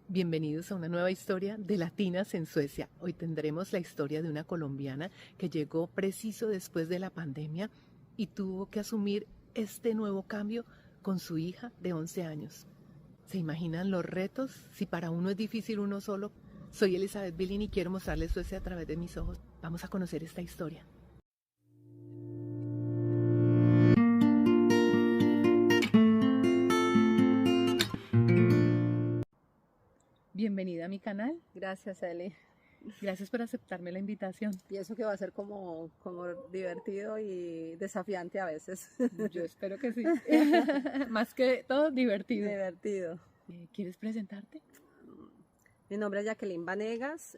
Bienvenidos a una nueva historia de Latinas en Suecia. Hoy tendremos la historia de una colombiana que llegó preciso después de la pandemia y tuvo que asumir este nuevo cambio con su hija de 11 años. ¿Se imaginan los retos? Si para uno es difícil uno solo. Soy Elizabeth Billing y quiero mostrarles Suecia a través de mis ojos. Vamos a conocer esta historia. Bienvenida a mi canal. Gracias, Eli. Gracias por aceptarme la invitación. Pienso que va a ser como divertido y desafiante a veces. Yo espero que sí. Más que todo, divertido. Divertido. ¿Quieres presentarte? Mi nombre es Jacqueline Vanegas.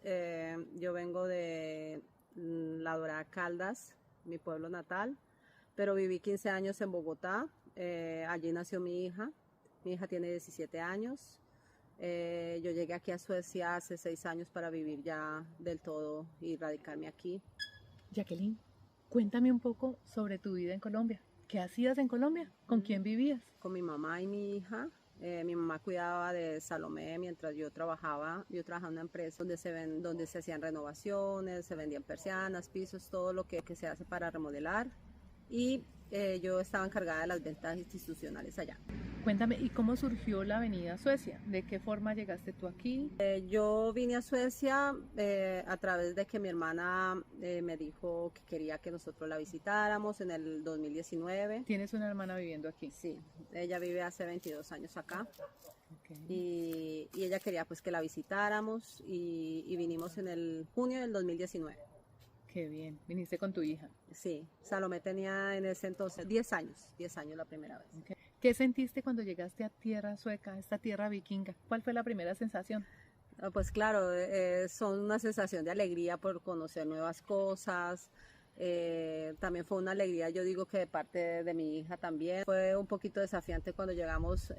Yo vengo de La Dorada Caldas, mi pueblo natal, pero viví 15 años en Bogotá. Allí nació mi hija. Mi hija tiene 17 años. Yo llegué aquí a Suecia hace 6 años para vivir ya del todo y radicarme aquí. Jacqueline, cuéntame un poco sobre tu vida en Colombia. ¿Qué hacías en Colombia? ¿Con quién vivías? Con mi mamá y mi hija. Mi mamá cuidaba de Salomé mientras yo trabajaba. Yo trabajaba en una empresa donde se hacían renovaciones, se vendían persianas, pisos, todo lo que se hace para remodelar. Y yo estaba encargada de las ventas institucionales allá. Cuéntame, ¿y cómo surgió la Avenida Suecia? ¿De qué forma llegaste tú aquí? Yo vine a Suecia a través de que mi hermana me dijo que quería que nosotros la visitáramos en el 2019. ¿Tienes una hermana viviendo aquí? Sí, ella vive hace 22 años acá. Okay. Y ella quería pues que la visitáramos y vinimos en el junio del 2019. Qué bien, viniste con tu hija. Sí, Salomé tenía en ese entonces 10 años la primera vez. Okay. ¿Qué sentiste cuando llegaste a tierra sueca, esta tierra vikinga? ¿Cuál fue la primera sensación? Pues claro, son una sensación de alegría por conocer nuevas cosas. También fue una alegría, yo digo que de parte de mi hija también. Fue un poquito desafiante cuando llegamos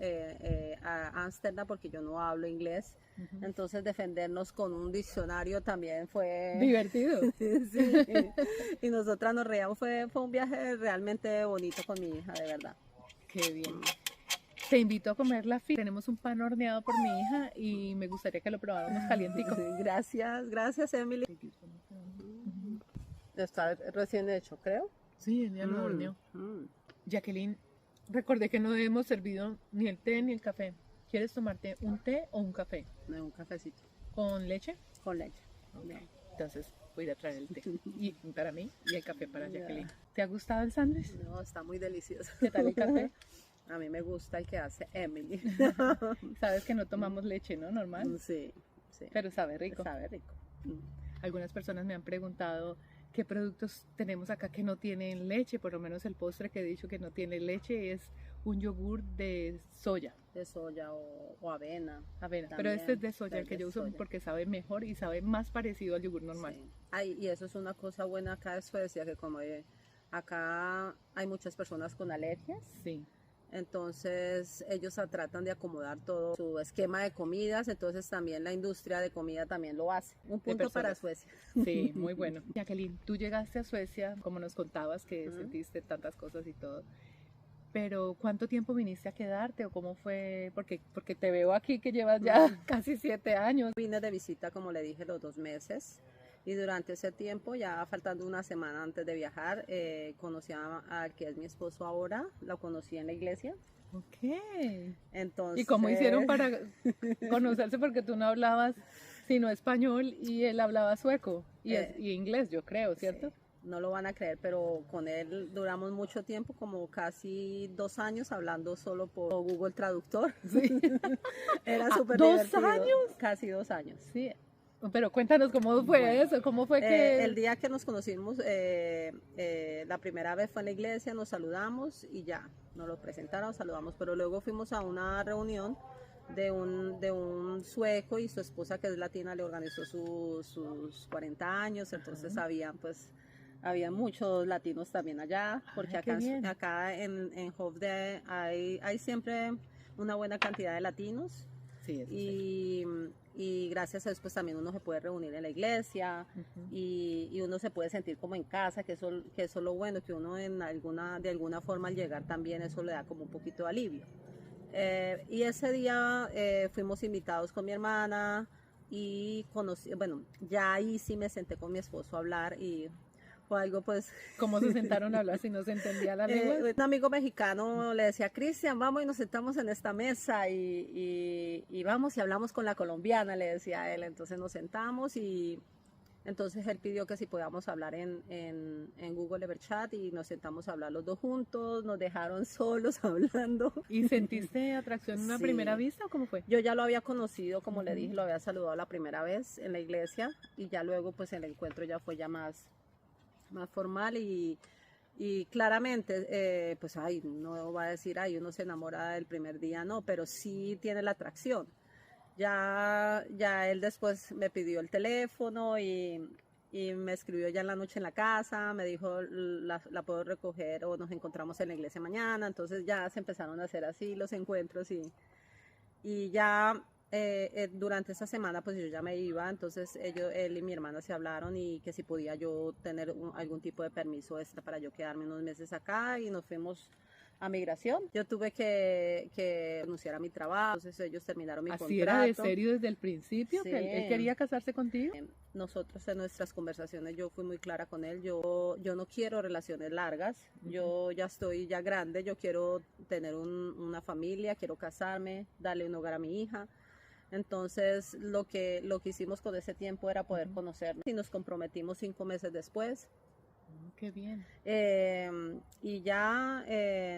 a Ámsterdam porque yo no hablo inglés. Entonces defendernos con un diccionario también fue divertido. Sí. Y nosotras nos reíamos, fue un viaje realmente bonito con mi hija, de verdad. Qué bien. Te invito a comer la fila. Tenemos un pan horneado por mi hija y me gustaría que lo probáramos calientico. Gracias Emily. Está recién hecho, creo. Sí, ella lo horneó. Jacqueline, recordé que no hemos servido ni el té ni el café. ¿Quieres tomarte un té o un café? No, un cafecito. ¿Con leche? Con leche. Okay. Entonces voy a ir a traer el té y para mí y el café para Jacqueline. ¿Te ha gustado el sándwich? No, está muy delicioso. ¿Qué tal el café? A mí me gusta el que hace Emily. Sabes que no tomamos leche, ¿no? Normal. Sí, sí. Pero sabe rico. Sabe rico. Algunas personas me han preguntado qué productos tenemos acá que no tienen leche. Por lo menos el postre que he dicho que no tiene leche es un yogur de soya. De soya o avena. Avena, pero este es de soya, el que yo uso porque sabe mejor y sabe más parecido al yogur normal. Sí. Ay, y eso es una cosa buena acá de Suecia, que como acá hay muchas personas con alergias. Sí. Entonces ellos tratan de acomodar todo su esquema de comidas, entonces también la industria de comida también lo hace. Un punto para Suecia. Sí, muy bueno. Jacqueline, tú llegaste a Suecia, como nos contabas que sentiste tantas cosas y todo, pero ¿cuánto tiempo viniste a quedarte o cómo fue? Porque te veo aquí que llevas ya casi 7 años. Vine de visita, como le dije, los 2 meses. Y durante ese tiempo, ya faltando una semana antes de viajar, conocí al que es mi esposo ahora, lo conocí en la iglesia. Ok. Entonces, ¿y cómo hicieron para conocerse? Porque tú no hablabas sino español y él hablaba sueco y inglés, yo creo, ¿cierto? Sí, no lo van a creer, pero con él duramos mucho tiempo, como casi 2 años hablando solo por Google Traductor. Sí. Era súper divertido. ¿2 años? Casi 2 años. Sí. Pero cuéntanos cómo fue eso, cómo fue que... El día que nos conocimos, la primera vez fue en la iglesia, nos saludamos y ya, nos lo presentaron, saludamos, pero luego fuimos a una reunión de un sueco y su esposa que es latina le organizó sus 40 años, entonces había muchos latinos también allá, porque acá en Hovde hay siempre una buena cantidad de latinos. Sí, eso y gracias a eso pues también uno se puede reunir en la iglesia y uno se puede sentir como en casa, que eso es lo bueno, que uno de alguna forma al llegar también eso le da como un poquito de alivio. Y ese día fuimos invitados con mi hermana y conocí, bueno, ya ahí sí me senté con mi esposo a hablar y fue algo pues... ¿Cómo se sentaron a hablar si no se entendía la lengua? Un amigo mexicano le decía, Cristian, vamos y nos sentamos en esta mesa y vamos y hablamos con la colombiana, le decía a él. Entonces nos sentamos y entonces él pidió que si podíamos hablar en Google Everchat y nos sentamos a hablar los dos juntos, nos dejaron solos hablando. ¿Y sentiste atracción en una Sí. primera vista o cómo fue? Yo ya lo había conocido, como le dije, lo había saludado la primera vez en la iglesia y ya luego pues el encuentro ya fue ya más formal y claramente, pues, ay, no va a decir, ay, uno se enamora del primer día, no, pero sí tiene la atracción. Ya él después me pidió el teléfono y me escribió ya en la noche en la casa, me dijo, la puedo recoger o nos encontramos en la iglesia mañana, entonces ya se empezaron a hacer así los encuentros y ya durante esa semana pues yo ya me iba, entonces él y mi hermana se hablaron y que si podía yo tener algún tipo de permiso extra para yo quedarme unos meses acá y nos fuimos a migración. Yo tuve que renunciar a mi trabajo, entonces ellos terminaron mi ¿Así contrato. era de serio desde el principio? Sí. ¿Que él quería casarse contigo? Nosotros en nuestras conversaciones yo fui muy clara con él, yo no quiero relaciones largas, yo ya estoy ya grande, yo quiero tener una familia, quiero casarme, darle un hogar a mi hija. Entonces lo que hicimos con ese tiempo era poder conocernos y nos comprometimos 5 meses después. Qué bien. Y ya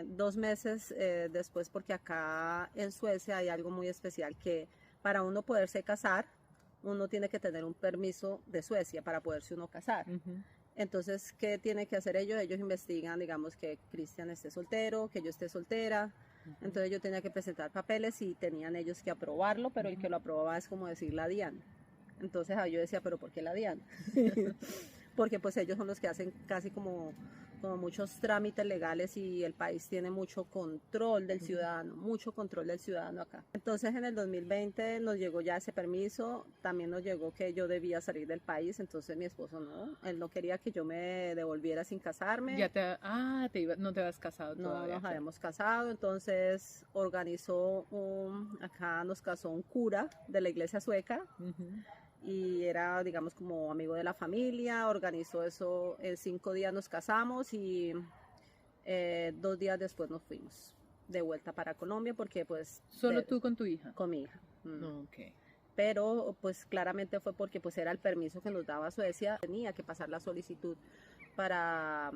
2 meses después, porque acá en Suecia hay algo muy especial que para uno poderse casar, uno tiene que tener un permiso de Suecia para poderse uno casar. Entonces, ¿qué tiene que hacer ellos? Ellos investigan, digamos, que Cristian esté soltero, que yo esté soltera. Entonces yo tenía que presentar papeles y tenían ellos que aprobarlo, pero el que lo aprobaba es como decir la DIAN. Entonces yo decía, ¿pero por qué la DIAN? Porque pues ellos son los que hacen casi como muchos trámites legales y el país tiene mucho control del ciudadano, mucho control del ciudadano acá. Entonces en el 2020 nos llegó ya ese permiso, también nos llegó que yo debía salir del país, entonces mi esposo no, él no quería que yo me devolviera sin casarme. No te habías casado todavía. No nos habíamos casado, entonces organizó acá nos casó un cura de la iglesia sueca. Y era, digamos, como amigo de la familia, organizó eso, en 5 días nos casamos y 2 días después nos fuimos de vuelta para Colombia porque pues... ¿Solo tú con tu hija? Con mi hija. Okay. Pero pues claramente fue porque pues era el permiso que nos daba Suecia, tenía que pasar la solicitud para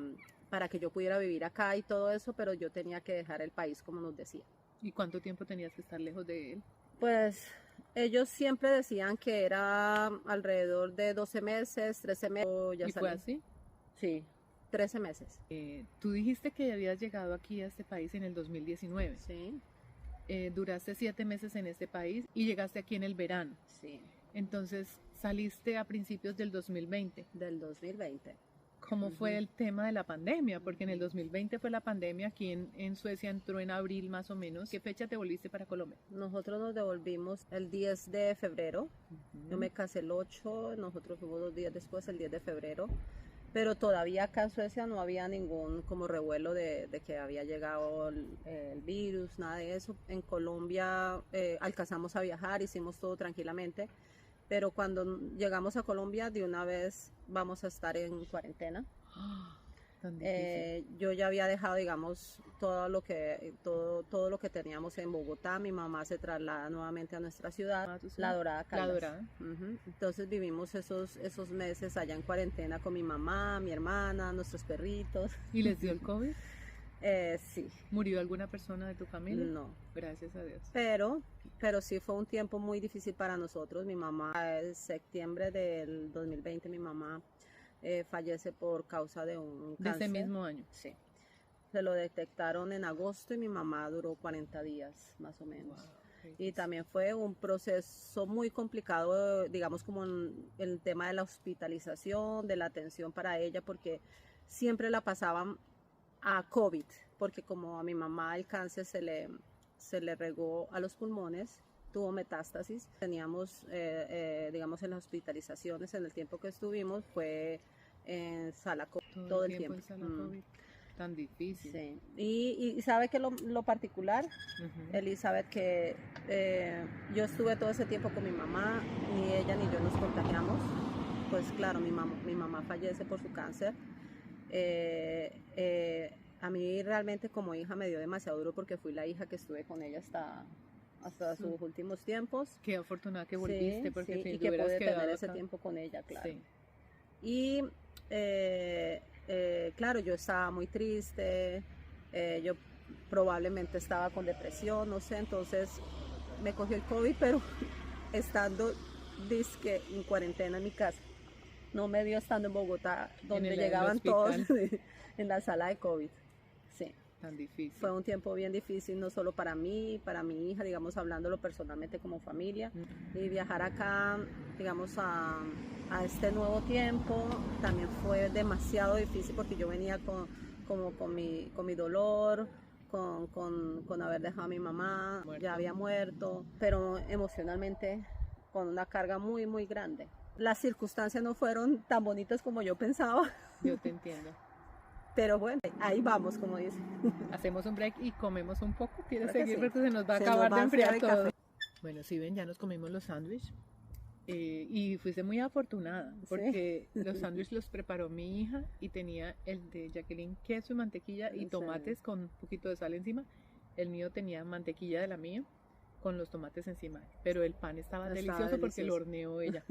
que yo pudiera vivir acá y todo eso, pero yo tenía que dejar el país como nos decía. ¿Y cuánto tiempo tenías que estar lejos de él? Pues ellos siempre decían que era alrededor de 12 meses, 13 meses. ¿Y fue así? Sí, 13 meses. Tú dijiste que habías llegado aquí a este país en el 2019. Sí. Duraste 7 meses en este país y llegaste aquí en el verano. Sí. Entonces saliste a principios del 2020. Del 2020. ¿Cómo fue el tema de la pandemia? Porque en el 2020 fue la pandemia, aquí en Suecia entró en abril más o menos. ¿Qué fecha te volviste para Colombia? Nosotros nos devolvimos el 10 de febrero. Yo me casé el 8, nosotros fuimos 2 días después, el 10 de febrero. Pero todavía acá en Suecia no había ningún como revuelo de que había llegado el virus, nada de eso. En Colombia alcanzamos a viajar, hicimos todo tranquilamente. Pero cuando llegamos a Colombia, de una vez vamos a estar en cuarentena. Yo ya había dejado, digamos, todo lo que teníamos en Bogotá. Mi mamá se traslada nuevamente a nuestra ciudad, La Dorada, Caldas. La Dorada. Entonces vivimos esos meses allá en cuarentena con mi mamá, mi hermana, nuestros perritos. ¿Y les dio el COVID? Sí. ¿Murió alguna persona de tu familia? No. Gracias a Dios. Pero sí fue un tiempo muy difícil para nosotros. Mi mamá, en septiembre del 2020, mi mamá fallece por causa de un cáncer. ¿De ese mismo año? Sí. Se lo detectaron en agosto y mi mamá duró 40 días más o menos. Wow. Y también fue un proceso muy complicado, digamos, como en el tema de la hospitalización, de la atención para ella, porque siempre la pasaban a COVID, porque como a mi mamá el cáncer se le regó a los pulmones, tuvo metástasis. Teníamos, digamos, en las hospitalizaciones, en el tiempo que estuvimos, fue en sala COVID todo el tiempo. En sala COVID. Tan difícil. Sí. Y sabe que lo particular, Ujú. Elizabeth, que yo estuve todo ese tiempo con mi mamá, ni ella ni yo nos contagiamos. Pues claro, mi mamá fallece por su cáncer. A mí realmente como hija me dio demasiado duro porque fui la hija que estuve con ella hasta Sí. sus últimos tiempos. Qué afortunada que Sí, volviste, porque sí, si y te que hubieras pude tener quedado ese acá. tiempo con ella, claro. Sí. Y claro, yo estaba muy triste, yo probablemente estaba con depresión, no sé, entonces me cogió el COVID, pero estando dizque en cuarentena en mi casa. No me dio estando en Bogotá, En donde el llegaban todos hospital. en la sala de COVID. Sí, Tan difícil. fue un tiempo bien difícil, no solo para mí, para mi hija, digamos, hablándolo personalmente como familia. Y viajar acá, digamos, a este nuevo tiempo también fue demasiado difícil porque yo venía con mi dolor, con haber dejado a mi mamá, Muerto. ya había muerto, pero emocionalmente con una carga muy, muy grande. Las circunstancias no fueron tan bonitas como yo pensaba, Yo te entiendo. pero bueno, ahí vamos, como dice. Hacemos un break y comemos un poco. ¿Quieres Creo que seguir? sí. Porque se nos va a Se acabar nos va de a enfriar enfriar el todo. café. Bueno, si ven, ya nos comimos los sándwiches. Y fuiste muy afortunada Sí. porque los sándwiches los preparó mi hija y tenía el de Jacqueline queso y mantequilla y Sí. tomates con un poquito de sal encima. El mío tenía mantequilla de la mía con los tomates encima, pero el pan estaba delicioso porque lo horneó ella.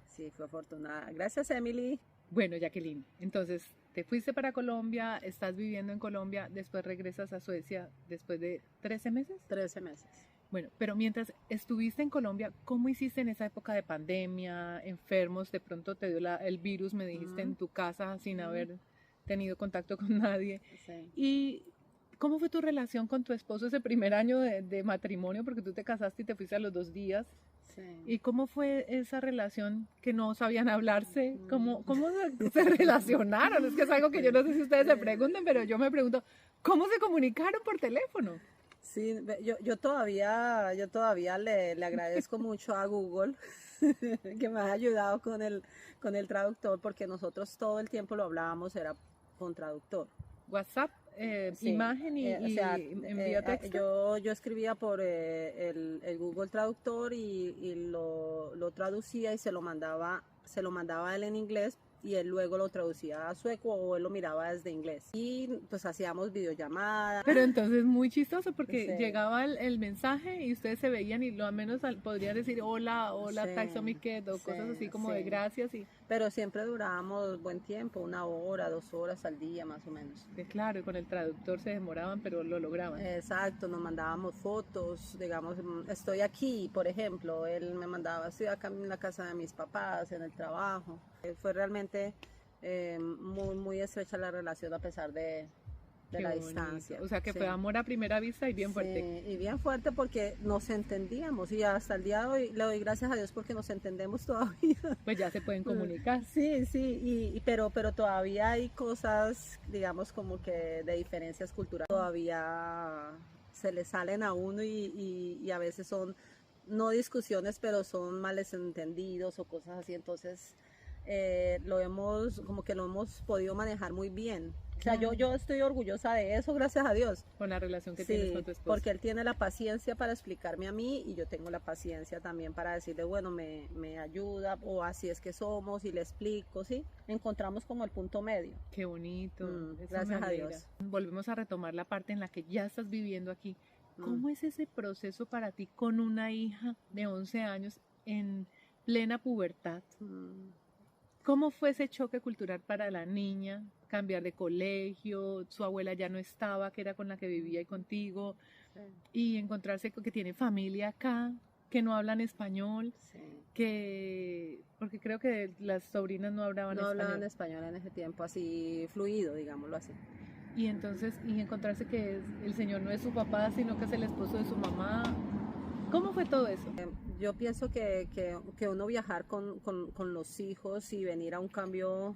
Sí, fue afortunada. Gracias, Emily. Bueno, Jacqueline, entonces te fuiste para Colombia, estás viviendo en Colombia, después regresas a Suecia después de 13 meses. 13 meses. Bueno, pero mientras estuviste en Colombia, ¿cómo hiciste en esa época de pandemia, enfermos? De pronto te dio el virus, me dijiste, en tu casa sin haber tenido contacto con nadie. Sí. ¿Y cómo fue tu relación con tu esposo ese primer año de matrimonio? Porque tú te casaste y te fuiste a los 2 días. Sí. ¿Y cómo fue esa relación que no sabían hablarse? ¿Cómo se relacionaron? Es que es algo que yo no sé si ustedes se preguntan, pero yo me pregunto, ¿cómo se comunicaron por teléfono? Sí, yo todavía le agradezco mucho a Google que me ha ayudado con el traductor porque nosotros todo el tiempo lo hablábamos, era con traductor. WhatsApp, Sí, imagen o sea, envía texto. yo escribía por el Google Traductor y lo traducía y se lo mandaba a él en inglés y él luego lo traducía a sueco o él lo miraba desde inglés. Y pues hacíamos videollamadas. Pero entonces muy chistoso porque Sí. llegaba el mensaje y ustedes se veían y lo al menos podrían decir hola, Sí, taxomiquet o cosas sí, así como de sí. gracias y Pero siempre durábamos buen tiempo, 1 hora, 2 horas al día más o menos. claro, y con el traductor se demoraban, pero lo lograban. Exacto, nos mandábamos fotos, digamos, estoy aquí, por ejemplo, él me mandaba, estoy acá en la casa de mis papás, en el trabajo. Fue realmente muy, muy estrecha la relación a pesar de Qué la bonito. distancia. O sea que Sí. fue amor a primera vista y bien fuerte. Sí, y bien fuerte porque nos entendíamos y hasta el día de hoy le doy gracias a Dios porque nos entendemos todavía. Pues ya se pueden comunicar. Sí, sí, pero todavía hay cosas, digamos, como que de diferencias culturales. Todavía se le salen a uno y a veces son, no discusiones, pero son malentendidos o cosas así. Entonces, como que lo hemos podido manejar muy bien. O sea, yo estoy orgullosa de eso, gracias a Dios. Con la relación que Sí, tienes con tu esposo. porque él tiene la paciencia para explicarme a mí y yo tengo la paciencia también para decirle, bueno, me ayuda o así es que somos y le explico, ¿sí? Encontramos como el punto medio. Qué bonito. Eso me Gracias a alegra. Dios. Volvemos a retomar la parte en la que ya estás viviendo aquí. ¿Cómo es ese proceso para ti con una hija de 11 años en plena pubertad? ¿Cómo fue ese choque cultural para la niña? Cambiar de colegio, su abuela ya no estaba, que era con la que vivía y contigo, y encontrarse con que tiene familia acá, que no hablan español, Sí. porque creo que las sobrinas no hablaban No español. hablaban español en ese tiempo, así fluido, digámoslo así. Y entonces, encontrarse que el señor no es su papá, sino que es el esposo de su mamá. ¿Cómo fue todo eso? Yo pienso que uno viajar con los hijos y venir a un cambio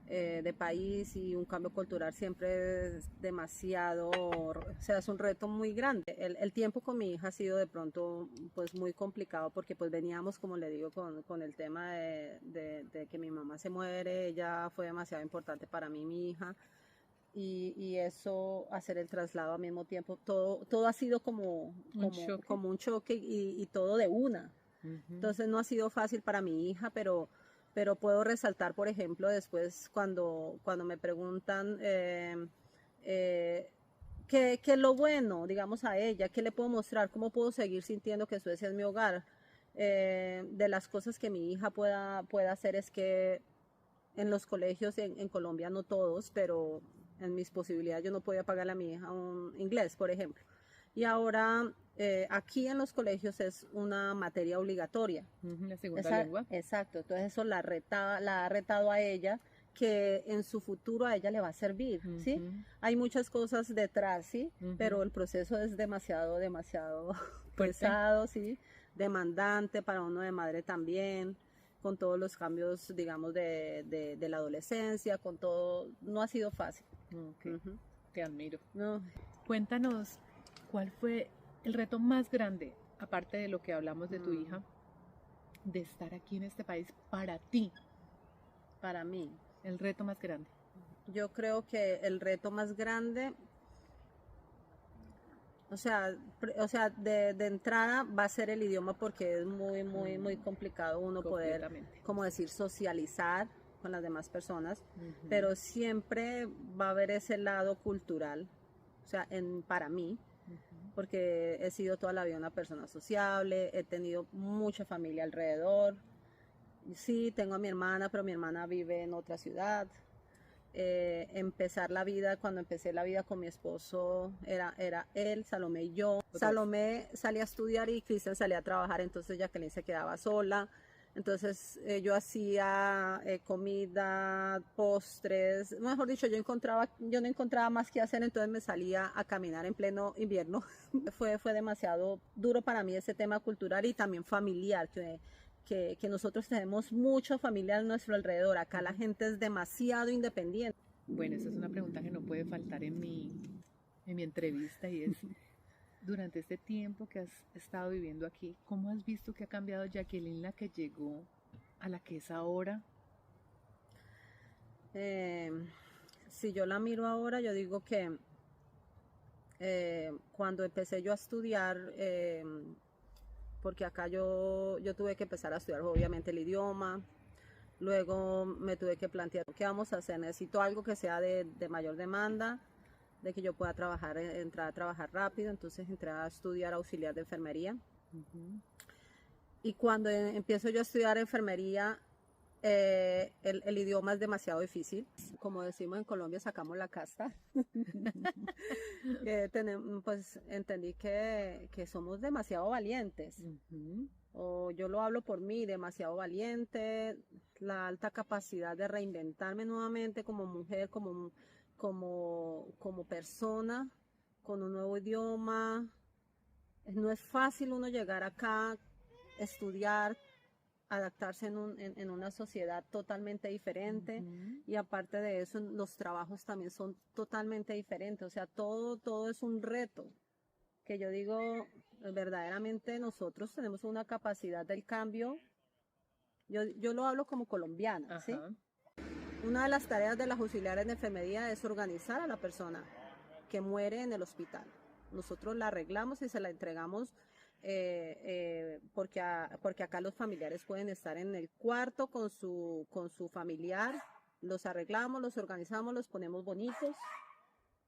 de país y un cambio cultural siempre es demasiado, o sea, es un reto muy grande. El tiempo con mi hija ha sido de pronto pues muy complicado porque pues veníamos, como le digo, con el tema de que mi mamá se muere, ella fue demasiado importante para mí, mi hija. y eso, hacer el traslado al mismo tiempo, todo ha sido como un choque y todo de una. Entonces no ha sido fácil para mi hija, pero puedo resaltar, por ejemplo, después cuando me preguntan qué es lo bueno, digamos, a ella, qué le puedo mostrar, cómo puedo seguir sintiendo que Suecia es mi hogar. De las cosas que mi hija pueda hacer es que en los colegios en Colombia, no todos, pero en mis posibilidades yo no podía pagarle a mi hija un inglés, por ejemplo. Y ahora aquí en los colegios es una materia obligatoria. La segunda lengua. Exacto, entonces eso la ha retado a ella, que en su futuro a ella le va a servir, ¿sí? Hay muchas cosas detrás, ¿sí? Pero el proceso es demasiado pesado, ¿sí? Demandante para uno de madre también, con todos los cambios, digamos, de la adolescencia, con todo, no ha sido fácil. Okay. Te admiro. No. Cuéntanos, ¿cuál fue el reto más grande, aparte de lo que hablamos de tu hija, de estar aquí en este país para ti? Para mí. El reto más grande. Yo creo que el reto más grande, o sea, de entrada va a ser el idioma, porque es muy complicado uno poder, como decir, socializar con las demás personas, pero siempre va a haber ese lado cultural, o sea, para mí, porque he sido toda la vida una persona sociable, he tenido mucha familia alrededor. Sí, tengo a mi hermana, pero mi hermana vive en otra ciudad. Cuando empecé la vida con mi esposo, era él, Salomé y yo. Salomé salía a estudiar y Cristian salía a trabajar, entonces Jacqueline se quedaba sola. Entonces yo hacía comida, postres, mejor dicho, yo no encontraba más que hacer, entonces me salía a caminar en pleno invierno. Fue demasiado duro para mí ese tema cultural y también familiar, que nosotros tenemos mucha familia a nuestro alrededor. Acá la gente es demasiado independiente. Bueno, esa es una pregunta que no puede faltar en mi entrevista, y es, durante este tiempo que has estado viviendo aquí, ¿cómo has visto que ha cambiado Jacqueline, la que llegó, a la que es ahora? Si yo la miro ahora, yo digo que cuando empecé yo a estudiar, porque acá yo tuve que empezar a estudiar obviamente el idioma, luego me tuve que plantear qué vamos a hacer, necesito algo que sea de mayor demanda, de que yo pueda entrar a trabajar rápido, entonces entré a estudiar auxiliar de enfermería. Y cuando empiezo yo a estudiar enfermería, el idioma es demasiado difícil. Como decimos en Colombia, sacamos la casta. Pues entendí que somos demasiado valientes. O yo lo hablo por mí, demasiado valiente, la alta capacidad de reinventarme nuevamente como mujer, como persona, con un nuevo idioma. No es fácil uno llegar acá, estudiar, adaptarse en una sociedad totalmente diferente, y aparte de eso los trabajos también son totalmente diferentes, o sea, todo es un reto, que yo digo, verdaderamente nosotros tenemos una capacidad del cambio. Yo lo hablo como colombiana, ¿sí? Una de las tareas de las auxiliares de enfermería es organizar a la persona que muere en el hospital. Nosotros la arreglamos y se la entregamos, porque acá los familiares pueden estar en el cuarto con su familiar, los arreglamos, los organizamos, los ponemos bonitos,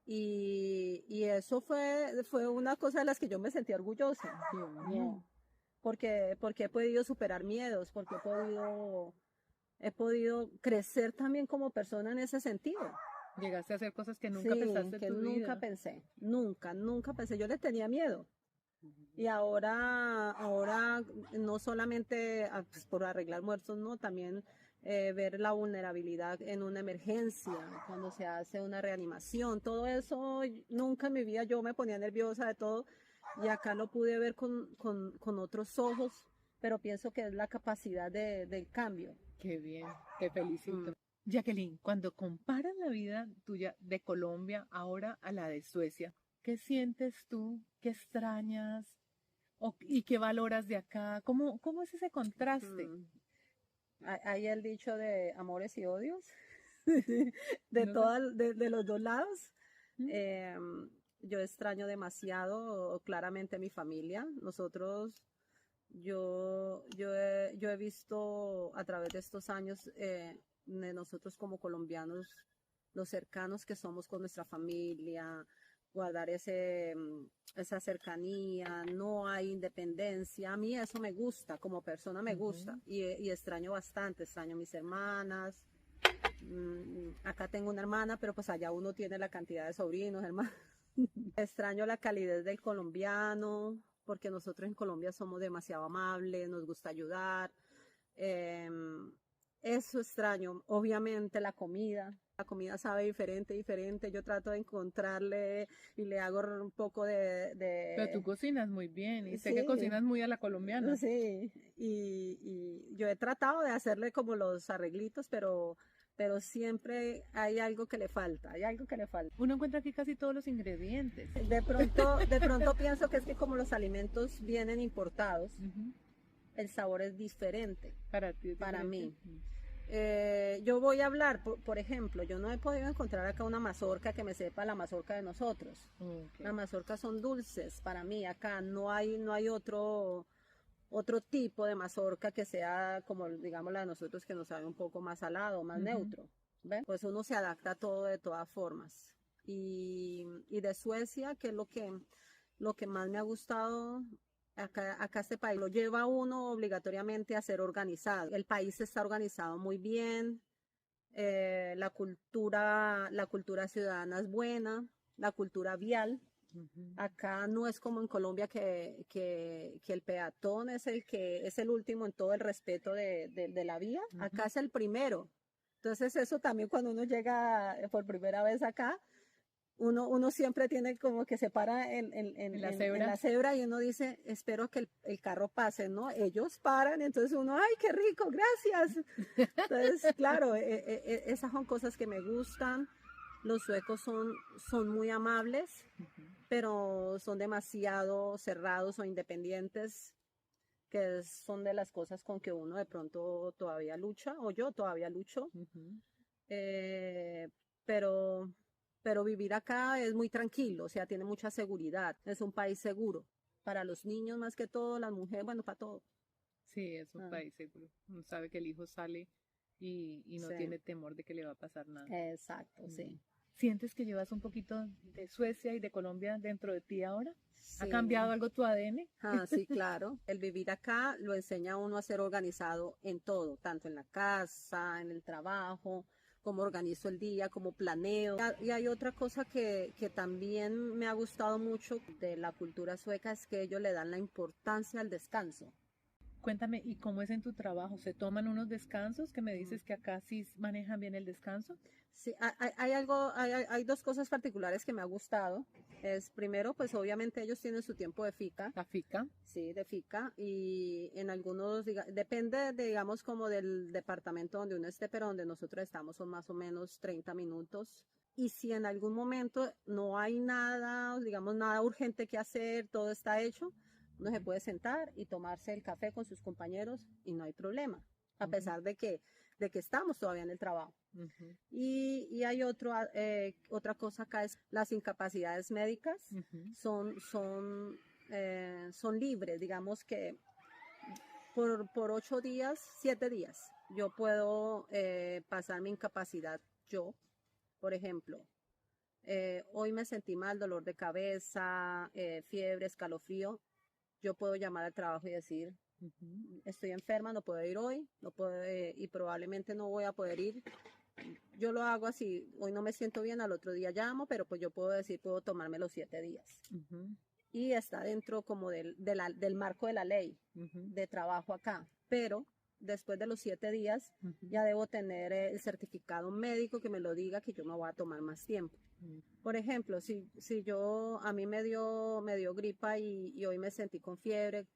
y eso fue una cosa de las que yo me sentí orgullosa, porque he podido superar miedos, porque he podido crecer también como persona en ese sentido. Llegaste a hacer cosas que nunca pensaste en tu vida. Nunca pensé, yo le tenía miedo. Y ahora no solamente pues, por arreglar muertos, no, también ver la vulnerabilidad en una emergencia, cuando se hace una reanimación, todo eso, nunca en mi vida yo me ponía nerviosa de todo, y acá lo pude ver con otros ojos, pero pienso que es la capacidad del cambio. Qué bien, te felicito. Jacqueline, cuando comparas la vida tuya de Colombia ahora a la de Suecia, ¿qué sientes tú? ¿Qué extrañas? ¿Y qué valoras de acá? ¿Cómo es ese contraste? Hay el dicho de amores y odios. de, No sé. de los dos lados. ¿Mm? Eh, yo extraño demasiado claramente mi familia. Yo he visto a través de estos años de nosotros como colombianos, los cercanos que somos con nuestra familia, guardar esa cercanía, no hay independencia. A mí eso me gusta, como persona me gusta Ujú. y extraño bastante, extraño a mis hermanas. Acá tengo una hermana, pero pues allá uno tiene la cantidad de sobrinos, hermanos. Extraño la calidez del colombiano, porque nosotros en Colombia somos demasiado amables, nos gusta ayudar. Eh, Eso extraño. Obviamente la comida. La comida sabe diferente, diferente. Yo trato de encontrarle y le hago un poco Pero tú cocinas muy bien y sé que sí, cocinas muy a la colombiana. sí. Y yo he tratado de hacerle como los arreglitos, pero siempre hay algo que le falta, hay algo que le falta. Uno encuentra aquí casi todos los ingredientes. De pronto pienso que es que como los alimentos vienen importados, Ujú. el sabor es diferente Para ti es para diferente. mí. Yo voy a hablar, por ejemplo, yo no he podido encontrar acá una mazorca que me sepa la mazorca de nosotros. Ok. Las mazorcas son dulces para mí, acá no hay otro tipo de mazorca que sea como, digamos, la de nosotros que nos sabe un poco más salado, más Ujú. neutro. ¿Ven? Pues uno se adapta a todo de todas formas. Y de Suecia, que es lo que más me ha gustado, acá este país lo lleva a uno obligatoriamente a ser organizado. El país está organizado muy bien, la cultura ciudadana es buena, la cultura vial. Ujú. Acá no es como en Colombia que el peatón es es el último en todo el respeto de la vía. Acá Ujú. es el primero. Entonces eso también cuando uno llega por primera vez acá, uno siempre tiene como que se para En la en cebra. la cebra y uno dice, espero que el carro pase, ¿no? Ellos paran, entonces uno, ay, qué rico, gracias. Entonces, claro, esas son cosas que me gustan. Los suecos son muy amables, Ujú. pero son demasiado cerrados o independientes, son de las cosas con que uno de pronto todavía lucha, o yo todavía lucho. Ujú. Eh, pero, pero vivir acá es muy tranquilo, o sea, tiene mucha seguridad. Es un país seguro para los niños más que todo, las mujeres, bueno, para todo. Sí, es un Ah, país seguro. Uno sabe que el hijo sale y no sí, tiene temor de que le va a pasar nada. exacto, Mm. sí. ¿Sientes que llevas un poquito de Suecia y de Colombia dentro de ti ahora? ¿Ha cambiado Sí, algo tu ADN? sí, claro. El vivir acá lo enseña a uno a ser organizado en todo, tanto en la casa, en el trabajo, cómo organizo el día, cómo planeo. Y hay otra cosa que también me ha gustado mucho de la cultura sueca, es que ellos le dan la importancia al descanso. Cuéntame, ¿y cómo es en tu trabajo? ¿Se toman unos descansos? Que me dices que acá sí manejan bien el descanso. Sí, hay dos cosas particulares que me ha gustado. Es primero, pues obviamente ellos tienen su tiempo de fika. La FICA. Sí, de FICA y en algunos, depende, digamos, como del departamento donde uno esté, pero donde nosotros estamos son más o menos 30 minutos. Y si en algún momento no hay nada, digamos, nada urgente que hacer, todo está hecho, uno se puede sentar y tomarse el café con sus compañeros y no hay problema, a Ujú. pesar de que estamos todavía en el trabajo. Ujú. Y hay otra cosa acá, es las incapacidades médicas Ujú. son, son, son libres, digamos que por 8 días, 7 días, yo puedo pasar mi incapacidad yo, por ejemplo. Hoy me sentí mal, dolor de cabeza, fiebre, escalofrío. Yo puedo llamar al trabajo y decir, Ujú. estoy enferma, no puedo ir hoy, no puedo, y probablemente no voy a poder ir. Yo lo hago así, hoy no me siento bien, al otro día llamo, pero pues yo puedo decir, puedo tomarme los 7 días. Ujú. Y está dentro como del marco de la ley Ujú. de trabajo acá. Pero después de los 7 días Ujú. ya debo tener el certificado médico que me lo diga que yo me voy a tomar más tiempo. Ujú. Por ejemplo, si a mí me dio gripa y hoy me sentí con fiebre,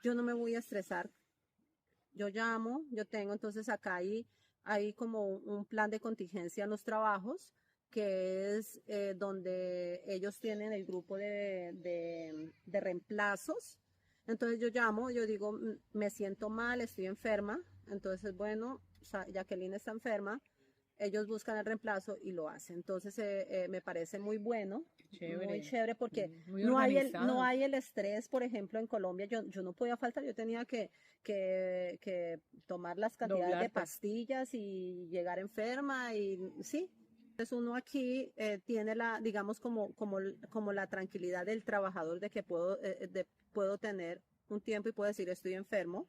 yo no me voy a estresar. Yo llamo, yo tengo entonces acá hay como un plan de contingencia en los trabajos, que es donde ellos tienen el grupo de reemplazos. Entonces yo llamo, yo digo, me siento mal, estoy enferma. Entonces, bueno, Jacqueline está enferma, ellos buscan el reemplazo y lo hacen. Entonces me parece muy bueno, Chévere. muy chévere porque Muy no hay organizados. el estrés, por ejemplo, en Colombia yo no podía faltar, yo tenía que tomar las cantidades de Doblarte. pastillas y llegar enferma y sí. Entonces uno aquí tiene digamos como la tranquilidad del trabajador de que puedo tener un tiempo y puedo decir estoy enfermo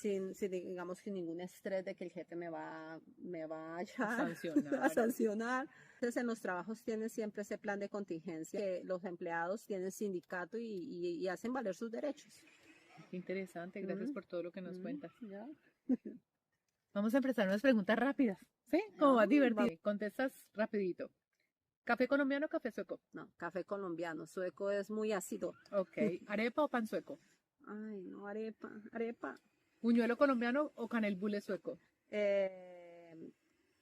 digamos, sin ningún estrés de que el jefe me va a echar, Sancionar. a sancionar. Entonces, en los trabajos tienen siempre ese plan de contingencia, que los empleados tienen sindicato y hacen valer sus derechos. Qué interesante, gracias por todo lo que nos cuentas. Ya. Vamos a empezar unas preguntas rápidas, ¿sí? Como más divertido. Contestas rapidito. ¿Café colombiano o café sueco? No, café colombiano, sueco es muy ácido. Ok. ¿Arepa o pan sueco? Ay, no, arepa. ¿Buñuelo colombiano o canelbule sueco?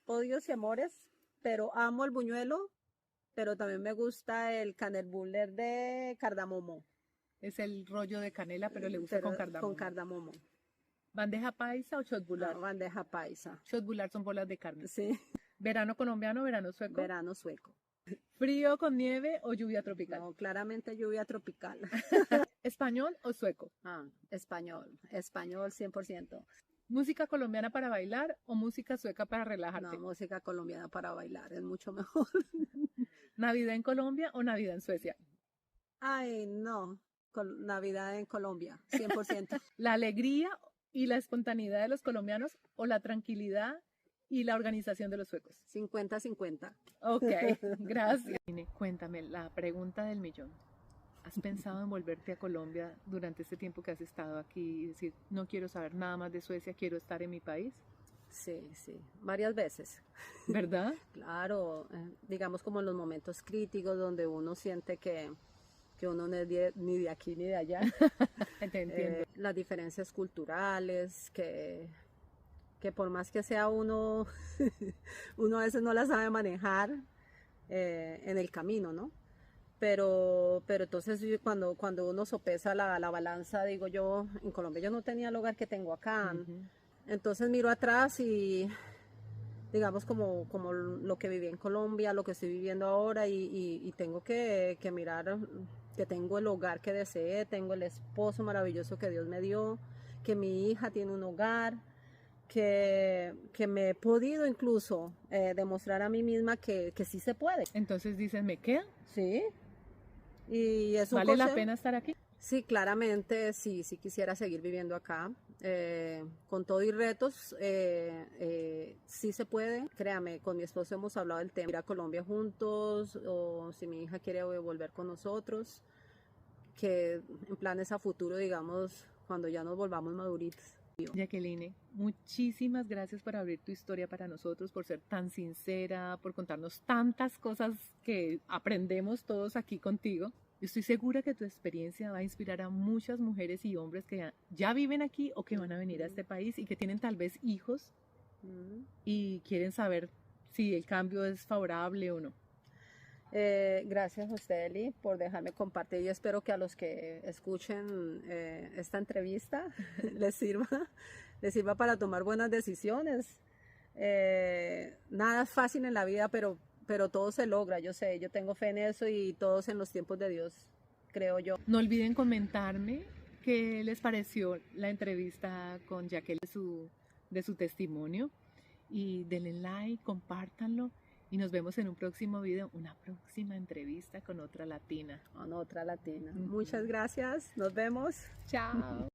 Odios y amores, pero amo el buñuelo, pero también me gusta el canelbuller de cardamomo. Es el rollo de canela, pero le gusta con cardamomo. Con cardamomo. ¿Bandeja paisa o chotbular? No, bandeja paisa. Chotbular son bolas de carne. Sí. ¿Verano colombiano o verano sueco? Verano sueco. ¿Frío con nieve o lluvia tropical? No, claramente lluvia tropical. ¿Español o sueco? Español 100%. ¿Música colombiana para bailar o música sueca para relajarte? No, música colombiana para bailar, es mucho mejor. ¿Navidad en Colombia o Navidad en Suecia? Ay, no, Navidad en Colombia, 100%. ¿La alegría y la espontaneidad de los colombianos o la tranquilidad y la organización de los suecos? 50-50. Ok, gracias. Cuéntame, la pregunta del millón. ¿Has pensado en volverte a Colombia durante este tiempo que has estado aquí y decir, no quiero saber nada más de Suecia, quiero estar en mi país? Sí, varias veces. ¿Verdad? Claro, digamos como en los momentos críticos donde uno siente que uno no es ni de aquí ni de allá. Te entiendo. Las diferencias culturales, que por más que sea uno, uno a veces no las sabe manejar en el camino, ¿no? Pero entonces cuando uno sopesa la balanza, digo yo, en Colombia yo no tenía el hogar que tengo acá. Entonces miro atrás y digamos como lo que viví en Colombia, lo que estoy viviendo ahora y tengo que mirar que tengo el hogar que deseé, tengo el esposo maravilloso que Dios me dio, que mi hija tiene un hogar, que me he podido incluso demostrar a mí misma que sí se puede. Entonces dices, ¿me queda? Sí. Y es un ¿Vale la pena estar aquí? Sí, claramente, sí quisiera seguir viviendo acá. Con todo y retos, sí se puede. Créame, con mi esposo hemos hablado del tema, ir a Colombia juntos, o si mi hija quiere volver con nosotros, que en planes a futuro, digamos, cuando ya nos volvamos maduritos. Jacqueline, muchísimas gracias por abrir tu historia para nosotros, por ser tan sincera, por contarnos tantas cosas que aprendemos todos aquí contigo. Estoy segura que tu experiencia va a inspirar a muchas mujeres y hombres que ya viven aquí o que van a venir a este país y que tienen tal vez hijos y quieren saber si el cambio es favorable o no. Gracias a usted, Eli, por dejarme compartir y espero que a los que escuchen esta entrevista les sirva para tomar buenas decisiones. Nada es fácil en la vida, pero todo se logra, yo sé, yo tengo fe en eso y todos en los tiempos de Dios, creo yo. No olviden comentarme qué les pareció la entrevista con Jacqueline de su testimonio y denle like, compártanlo. Y nos vemos en un próximo video, una próxima entrevista con otra latina. Muchas gracias, nos vemos. Chao.